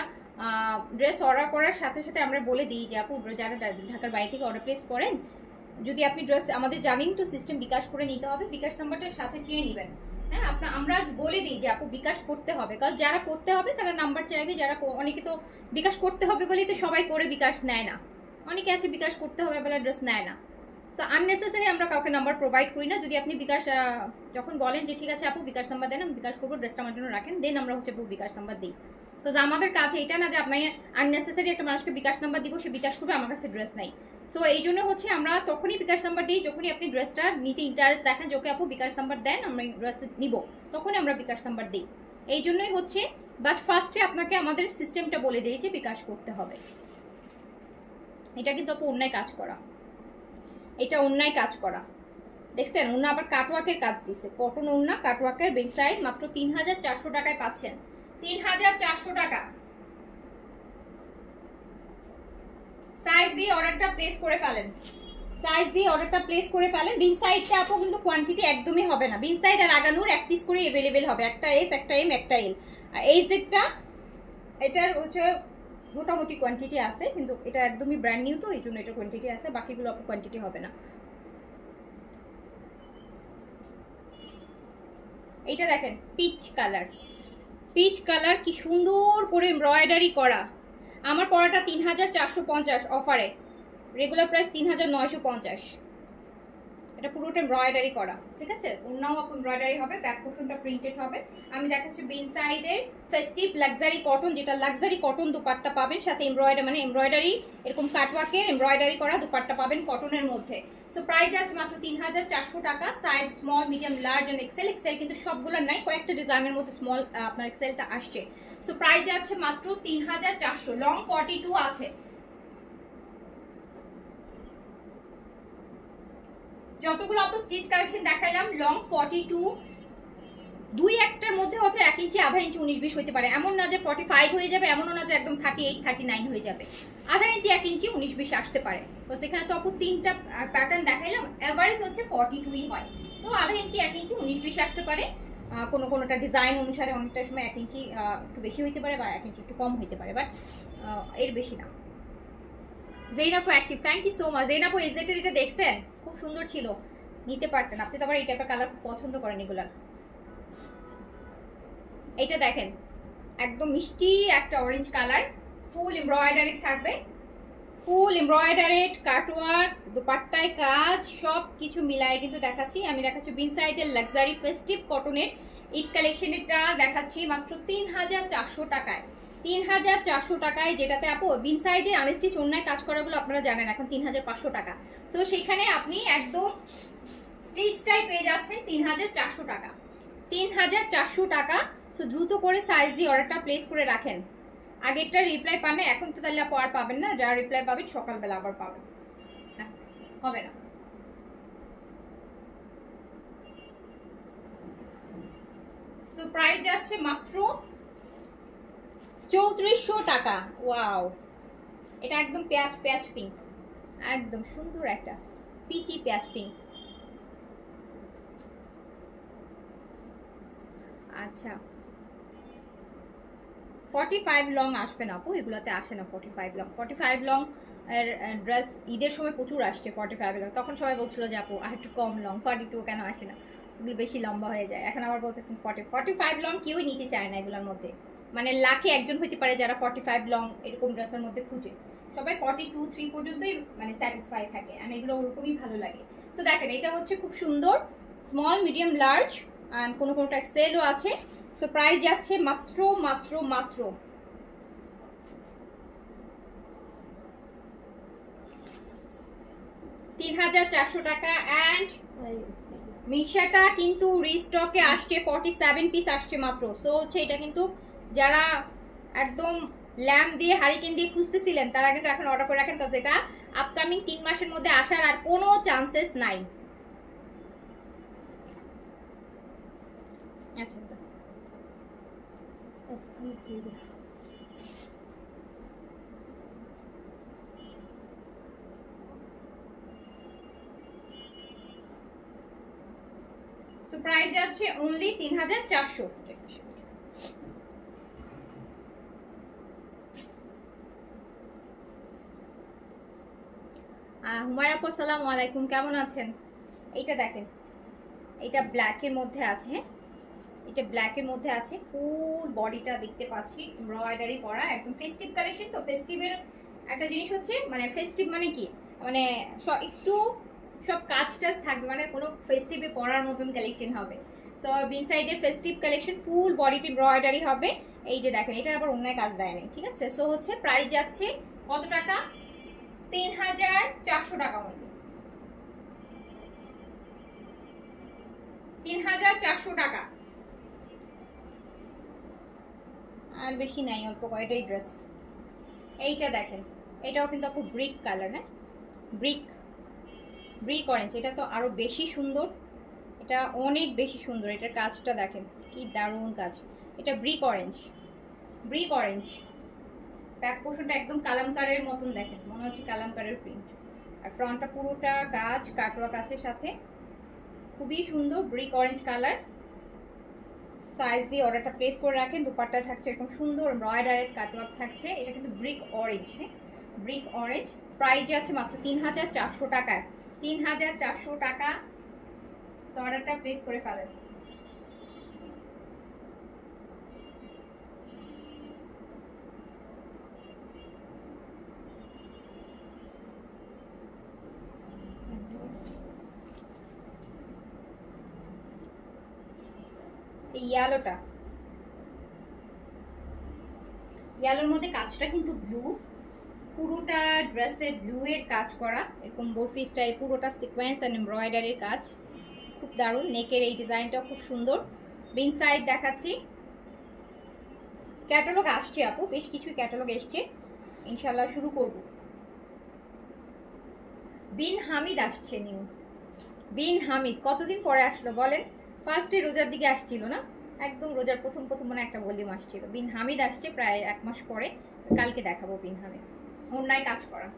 ড্রেস অর্ডার করার সাথে সাথে আমরা বলে দিই যে আপু যারা ঢাকার বাইরে থেকে অর্ডার প্লেস করেন, যদি আপনি ড্রেস আমাদের জানেন তো সিস্টেম বিকাশ করে নিতে হবে, বিকাশ নাম্বারটার সাথে চেয়ে নেবেন। হ্যাঁ, আমরা বলে দিই যে আপু বিকাশ করতে হবে, কারণ যারা করতে হবে তারা নাম্বার চাইবে, যারা অনেকে তো বিকাশ করতে হবে বলেই তো সবাই করে বিকাশ নেয় না, অনেকে আছে বিকাশ করতে হবে বলে ড্রেস নেয় না। তো আননেসেসারি আমরা কাউকে নাম্বার প্রোভাইড করি না। যদি আপনি বিকাশ যখন বলেন যে ঠিক আছে আপু বিকাশ নাম্বার দেন, আমি বিকাশ করবো, ড্রেসটা আমার জন্য রাখেন, দেন আমরা হচ্ছে বিকাশ নাম্বার দিই। তো আমাদের কাছে এটা না যে আপনি আননেসেসারি একটা মানুষকে বিকাশ নাম্বার দিব, সে বিকাশ করবে, আমার কাছে ড্রেস নাই। সো এই জন্য হচ্ছে আমরা তখনই বিকাশ নাম্বার দিই যখনই আপনি ড্রেসটা নিতে ইন্টারেস্ট দেখেন, যোকে আপু বিকাশ নাম্বার দেন, আমরা ড্রেস নিব, তখনই আমরা বিকাশ নাম্বার দিই। এই জন্যই হচ্ছে, বাট ফার্স্টে আপনাকে আমাদের সিস্টেমটা বলে দিই যে বিকাশ করতে হবে। এটা কিন্তু আপু অন্যায় কাজ করা, এটা অন্যায় কাজ করা। দেখছেন ওন্না আবার কাটওয়ার্কের কাজ দিছে, কটন ওন্না কাটওয়ার্কের বিগ সাইজ, মাত্র 3400 টাকায় পাচ্ছেন। 3400 টাকা। সাইজ দিয়ে অর্ডারটা প্লেস করে ফেলেন, সাইজ দিয়ে অর্ডারটা প্লেস করে ফেলেন। বিন সাইডটা আপু কিন্তু কোয়ান্টিটি একদমই হবে না, বিন সাইড আর আগানোর এক পিস করে अवेलेबल হবে, একটা এস, একটা এম, একটা এল। এই যেটা এটার হচ্ছে মোটামুটি কোয়ান্টিটি আছে, কিন্তু এটা একদমই ব্র্যান্ড নিউ, তো এই জন্য এটা কোয়ান্টিটি আছে, বাকিগুলো আপু কোয়ান্টিটি হবে না। এইটা দেখেন পিচ কালার, পিচ কালার, কি সুন্দর করে এমব্রয়ডারি করা। আমার পরাটা 3450 অফারে, রেগুলার প্রাইস 3950। এটা পুরোটা এমব্রয়ডারি করা, ঠিক আছে? অন্যও এমব্রয়ডারি হবে, ব্যাক পোর্শনটা প্রিন্টেড হবে। আমি দেখাচ্ছি বিন সাইডের ফেস্টিভ লাক্সারি কটন, যেটা লাক্সারি কটন দুপাট্টা পাবেন, সাথে এমব্রয়ডারি মানে এমব্রয়ডারি এরকম কাটওয়ার্কের এমব্রয়ডারি করা দুপাট্টা পাবেন কটনের মধ্যে। সো প্রাইস আছে মাত্র 3400 টাকা। Size small, medium, large and XL. XL কিন্তু সবগুলো নাই, কয়েকটা ডিজাইনের মধ্যে স্মল আপনার এক্সেলটা আসছে। সো প্রাইস আছে মাত্র 3400। লং 42 আছে। যতগুলো আপু স্টিচ কালেকশন দেখাইলাম, লং 42, দুই একটার মধ্যে হয়তো 1 ইঞ্চি, আধা ইঞ্চি 19-20 হইতে পারে, এমন না যে 45 হয়ে যাবে, এমনও না যে একদম 38, 39 হয়ে যাবে, আধা ইঞ্চি 1 ইঞ্চি 19-20 আসতে পারে। তো সেখানে তো আপু 3টা প্যাটার্ন দেখাইলাম, এভারেজ হচ্ছে 42ই হয়। তো আধা ইঞ্চি 1 ইঞ্চি 19-20 আসতে পারে, কোনোটা ডিজাইন অনুসারে অনেকটা সময় 1 ইঞ্চি একটু বেশি হইতে পারে, বা 1 ইঞ্চি একটু কম হইতে পারে, বাট এর বেশি না। জেনাপু active, thank you so much. জেনাপু এজেটের এটা দেখছেন, খুব সুন্দর ছিল, নিতে পারতেন আপনি তো, আবার এই টাইপের কালার খুব পছন্দ করেন এগুলার। এটা দেখেন একদম মিষ্টি একটা অরেঞ্জ কালার, ফুল এমব্রয়ডারি থাকবে, ফুল এমব্রয়ডারি কাটওয়ার্ক, দুপাট্টায় কাজ, সব কিছু মিলায় কিন্তু দেখাচ্ছি। আমি দেখাচ্ছি বিন সাইডের লাক্সারি ফেস্টিভ কটনের ঈদ কালেকশনেরটা দেখাচ্ছি মাত্র 3400 টাকায়। 3400 টাকায়, যেটাতে আপু বিন সাইডে আনস্টিচ অন্যায় কাজ করাগুলো আপনারা জানেন এখন 3500 টাকা। তো সেখানে আপনি একদম স্টিচটাই পেয়ে যাচ্ছেন 3400 টাকা। 3400 টাকা। সো দ্রুত করে সাইজ দিয়ে অর্ডারটা প্লেস করে রাখেন। আগেরটা রিপ্লাই পান না, এখন তো তাহলে আর পাবেন না, যারা রিপ্লাই পাবেন সকালবেলা আবার পাবেন না, হবে না। সো প্রাইস যাচ্ছে মাত্র 3400 টাকা। ওয়াও, এটা একদম পেঁয়াজ পেঁয়াজ পিঙ্ক, একদম সুন্দর একটা পিচি পেঁয়াজ পিঙ্ক। আচ্ছা 45 লং আসবে না আপু, এগুলোতে আসে না 45 লং। 45 লং এর ড্রেস ঈদের সময় প্রচুর আসছে 45 লং, তখন সবাই বলছিল যে আপু আর একটু কম লং 42 কেন আসে না, এগুলো বেশি লম্বা হয়ে যায়। এখন আবার বলতেছেন 45 লং কেউই নিতে চায় না এগুলোর মধ্যে, মানে লাখে একজন হইতে পারে যারা 45 লং এরকম ড্রেসের মধ্যে খুঁজে, সবাই 42, 3 পর্যন্তই মানে স্যাটিসফাই থাকে, আর এগুলো ওরকমই ভালো লাগে। তো দেখেন এটা হচ্ছে খুব সুন্দর স্মল মিডিয়াম লার্জ, আর কোনো কোনোটা এক্সেলও আছে। সো প্রাইস যাচ্ছে মাত্র মাত্র মাত্র 3400 টাকা। অ্যান্ড মিশাটা কিন্তু রিস্টকে আসছে 47 পিস আসছে মাত্র। সো হচ্ছে এটা কিন্তু যারা একদম ল্যাম্প দিয়ে হারিকেন দিয়ে খুঁজতেছিলেন তারা কিন্তু এখন অর্ডার করে রাখেন, কারণ এটা আপকামিং 3 মাসের মধ্যে আসার আর কোনো চান্সেস নাই। আচ্ছা সো প্রাইস যাচ্ছে অনলি 3400। হুমায়রা আপু আসসালামু আলাইকুম, কেমন আছেন? এইটা দেখেন, এটা ব্ল্যাকের মধ্যে আছে, এটা ব্ল্যাকের মধ্যে আছে, ফুল বডিটা দেখতে পাচ্ছি এমব্রয়ডারি করা, একদম ফেস্টিভ কালেকশন। তো ফেস্টিভের একটা জিনিস হচ্ছে মানে ফেস্টিভ মানে কি, মানে একটু সব কাজ টাজ থাকবে, মানে কোনো ফেস্টিভে পরার মতন কালেকশন হবে। সো ইনসাইডের ফেস্টিভ কালেকশন, ফুল বডিতে এমব্রয়ডারি হবে। এই যে দেখেন এটার আবার অন্য কাজ দেয় নাই, ঠিক আছে। সো হচ্ছে প্রাইস যাচ্ছে কত টাকা? 3400 টাকা মতো, 3400 টাকা, আর বেশি নাই, অল্প কয়টাই ড্রেস। এইটা দেখেন, এটাও কিন্তু আপু ব্রিক কালার, হ্যাঁ ব্রিক অরেঞ্জ, এটা তো আরো বেশি সুন্দর, এটা অনেক বেশি সুন্দর, এটার কাজটা দেখেন কি দারুণ কাজ। এটা ব্রিক অরেঞ্জ, ব্যাক পোর্শনটা একদম কালামকারের মতন, দেখেন মনে হচ্ছে কালামকারের প্রিন্ট, আর ফ্রন্টটা পুরোটা কাজ কাটওয়ার্ক আছে সাথে, খুবই সুন্দর ব্রিক অরেঞ্জ কালার। সাইজ দিয়ে অর্ডারটা প্লেস করে রাখেন। দুপাট্টা থাকছে এরকম সুন্দর এমব্রয়ডারি কাটওয়ার্ক থাকছে, এটা কিন্তু ব্রিক অরেঞ্জ, হ্যাঁ ব্রিক অরেঞ্জ। প্রাইস আছে মাত্র 3400 টাকায়, 3400 টাকা। অর্ডারটা প্লেস করে ফেলেন। ইয়ালোর মধ্যে কাজটা কিন্তু ব্লু, পুরোটা ড্রেসে ব্লু এর কাজ করা, এরকম বরফি স্টাইল, পুরোটা সিকোয়েন্স এন্ড এমব্রয়ডারির কাজ, খুব দারুণ। নেকের এই ডিজাইনটাও খুব সুন্দর। বিন সাইড দেখাচ্ছি, ক্যাটালগ আসছে আপু, বেশ কিছু ক্যাটালগ এসছে, ইনশাল্লাহ শুরু করব। বিন হামিদ আসছে নিউ, বিন হামিদ কতদিন পরে আসলো বলেন? ফার্স্টে রোজার দিকে আসছিল না, একদম রোজার প্রথম মানে একটা ভলিউম আসছিল। বিন হামিদ আসছে প্রায় 1 মাস পরে, কালকে দেখাবো বিন হামিদ, অন্যায় কাজ করা।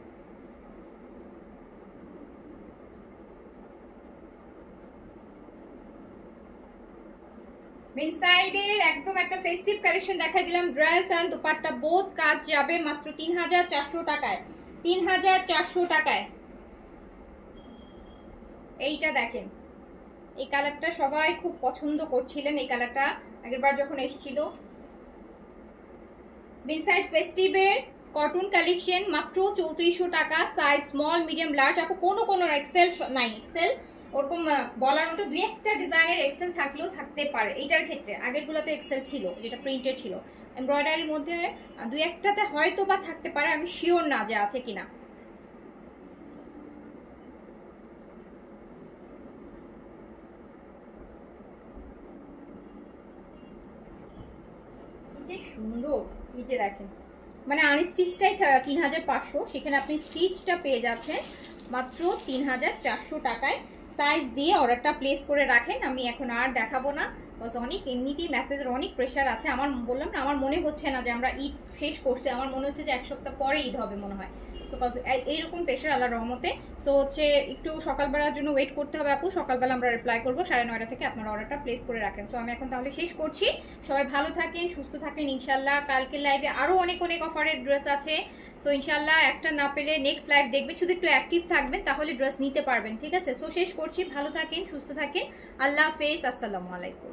বিন সাইডের একদম একটা ফেস্টিভ কালেকশন দেখাই দিলাম, ড্রেস এন্ড দুপাট্টা বোথ কাজ যাবে মাত্র 3400 টাকায়, 3400 টাকায়। এইটা দেখেন, এই কালারটা সবাই খুব পছন্দ করছিলেন, এই কালারটা আগেরবার যখন এসেছিল। বিনসাইড ফেস্টিভের কটন কালেকশন মাত্র 3400 টাকা, সাইজ স্মল মিডিয়াম লার্জ। আপু কোনো এক্সেল নাই, এক্সেল ওরকম বলার মতো 2-1টা ডিজাইনের এক্সেল থাকলেও থাকতে পারে। এইটার ক্ষেত্রে আগেরগুলোতে এক্সেল ছিল, যেটা প্রিন্টেড ছিল, এমব্রয়ডারির মধ্যে 2-1টাতে হয়তো বা থাকতে পারে, আমি শিওর না যে আছে কিনা। সুন্দর, এই যে দেখেন, মানে আনস্টিচটাই 3500, সেখানে আপনি স্টিচটা পেয়ে যাচ্ছেন মাত্র 3400 টাকায়। সাইজ দিয়ে অর্ডারটা প্লেস করে রাখেন, আমি এখন আর দেখাবো না, অনেক এমনিতেই মেসেজের অনেক প্রেশার আছে। আমার বললাম না, আমার মনে হচ্ছে না যে আমরা ঈদ শেষ করছি, আমার মনে হচ্ছে যে এক সপ্তাহ পরে ঈদ হবে মনে হয়। সো এইরকম প্রেশার আল্লাহর রহমতে। সো হচ্ছে একটু সকালবেলার জন্য ওয়েট করতে হবে আপু, সকালবেলা আমরা রিপ্লাই করবো 9:30 থেকে, আপনার অর্ডারটা প্লেস করে রাখেন। সো আমি এখন তাহলে শেষ করছি। সবাই ভালো থাকেন, সুস্থ থাকেন ইনশাল্লাহ। কালকে লাইভে আরও অনেক অনেক অফারের ড্রেস আছে। সো ইনশাল্লাহ একটা না পেলে নেক্সট লাইভ দেখবেন, শুধু একটু অ্যাক্টিভ থাকবেন তাহলে ড্রেস নিতে পারবেন, ঠিক আছে? সো শেষ করছি, ভালো থাকেন, সুস্থ থাকেন, আল্লাহ হাফেজ, আসসালামু আলাইকুম।